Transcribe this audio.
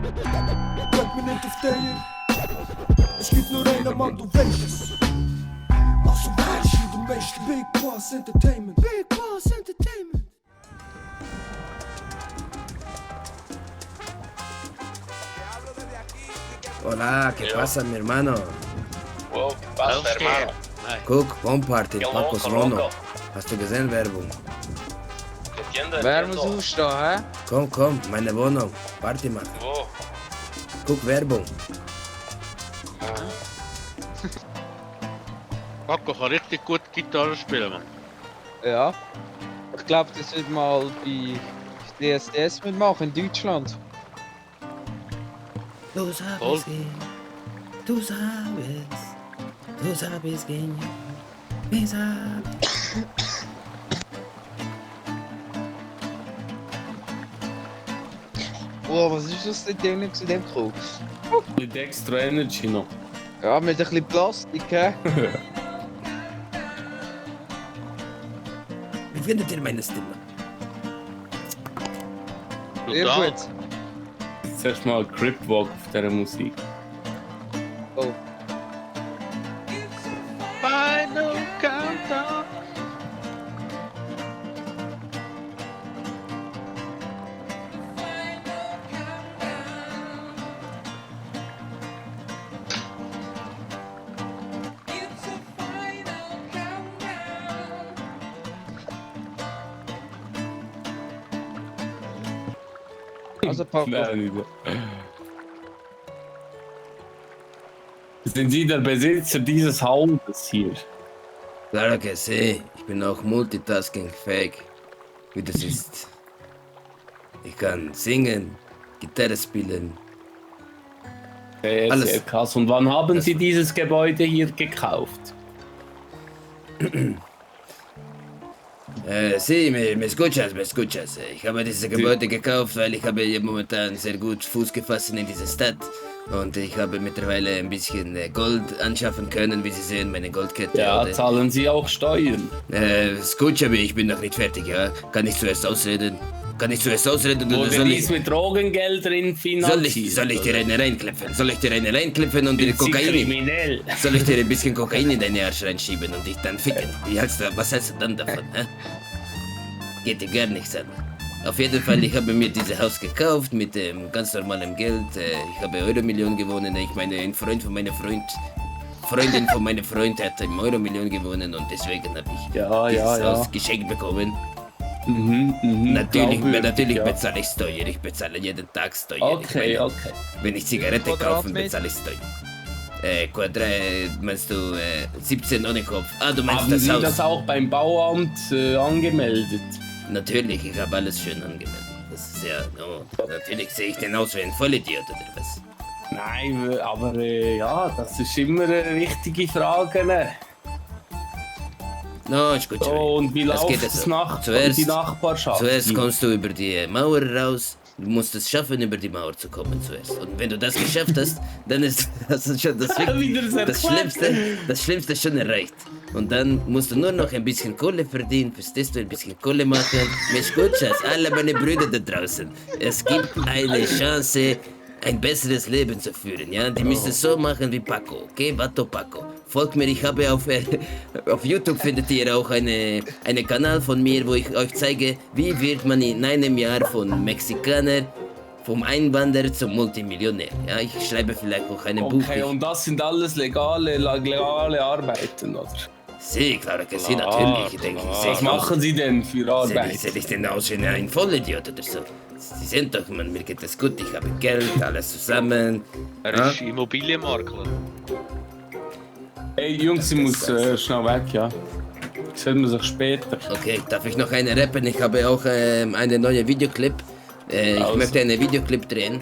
Bleib mir nicht auf der. Es gibt nur einen Mann, du weißt es. Also weißt du, du weißt Big Boss Entertainment. Big Boss Entertainment. Hola, ¿qué pasa, mi hermano? Wow, ¿qué pasa, hermano? Guck, Bomparty, Yo, Pacos loco, Mono. loco. Hast du gesehen, Werbung? Entiendo, Wer muss entiendo. aufstehen, hä? Komm, meine Wohnung. Party machen. Wo? Guck, Werbung. Paco kann richtig gut Gitarre spielen, Mann. Ja. Ich glaube, das wird mal bei DSDS mitmachen in Deutschland. Du Voll. sabes que, du sabes que, me sabes. Oh, was ist das denn in dem Krug? Mit extra Energy noch. Ja, mit ein bisschen Plastik, hä? Wie findet ihr meine Stimme? Sehr Brutal. gut. Zuerst mal Cripwalk auf dieser Musik. Oh. Final Countdown. Also Paco, Nein, nicht. Sind Sie der Besitzer dieses Hauses hier? Claro que sí, ich bin auch multitasking-fähig. Wie das ist. Ich kann singen, Gitarre spielen. Sehr, Alles. sehr krass. Und wann haben Sie dieses Gebäude hier gekauft? Sí, me escuchas, me escuchas. Ich habe dieses Gebäude gekauft, weil ich habe hier momentan sehr gut Fuß gefasst in diese Stadt. Und ich habe mittlerweile ein bisschen Gold anschaffen können, wie Sie sehen, meine Goldkette. Ja, oder? zahlen Sie auch Steuern? Escúchame, ich bin noch nicht fertig, ja? Kann ich zuerst ausreden? Kann ich zuerst ausreden oder Wurde soll dies ich... mit Drogengeldern finanziert? Soll ich dir eine reinklippen? Soll ich dir eine reinklippen und dir Sind Sie Kokain... kriminell? Soll ich dir ein bisschen Kokain in deine Arsch reinschieben und dich dann ficken? Was hältst du dann davon, hä? Geht dir gar nichts an. Auf jeden Fall, ich habe mir dieses Haus gekauft mit ganz normalem Geld. Ich habe Euro-Million gewonnen. Ich meine, ein Freund von meinem Freundin von meinem Freund hat eine Euro-Million gewonnen und deswegen habe ich dieses Haus geschenkt bekommen. Natürlich glaubwürdig, bezahle ich Steuer. Ich bezahle jeden Tag Steuer. Okay, ich meine, okay. Wenn ich Zigarette kaufe, bezahle ich Steuer. Meinst du 17 ohne Kopf? Ah, du meinst Haben das Sie Haus? das auch beim Bauamt angemeldet? Natürlich, ich habe alles schön angemeldet. Das ist ja, natürlich sehe ich denn aus wie ein Vollidiot oder was? Nein, aber ja, das ist immer eine wichtige Frage. Ne? No, ist gut. Und wie Das läuft geht es so. nach Zuerst- die Nachbarschaft? Zuerst kommst du über die Mauer raus. Du musst es schaffen, über die Mauer zu kommen zuerst. Und wenn du das geschafft hast, dann ist das schon Wieder sehr das Schlimmste schon erreicht. Und dann musst du nur noch ein bisschen Kohle verdienen, verstehst du, ein bisschen Kohle machen. Me escuchas, alle meine Brüder da draußen. Es gibt eine Chance, ein besseres Leben zu führen, ja? Die müssen es so machen wie Paco, okay? Vato Paco. Folgt mir, ich habe auf YouTube findet ihr auch einen Kanal von mir, wo ich euch zeige, wie wird man in einem Jahr von Mexikaner, vom Einwanderer zum Multimillionär. Ja, ich schreibe vielleicht auch ein Buch. Okay, und das sind alles legale Arbeiten, oder? Sí, claro que sí, natürlich. Ich denke, Was machen Sie denn für Arbeit? Sehe ich denn aus wie ein Vollidiot oder so? Sie sehen doch, man, mir geht es gut, ich habe Geld, alles zusammen. Er ist Immobilienmakler. Hey Jungs, ich muss schnell weg, ja. Sehen wir sich später. Okay, darf ich noch eine rappen? Ich habe auch einen neuen Videoclip. Ich Also. möchte einen Videoclip drehen.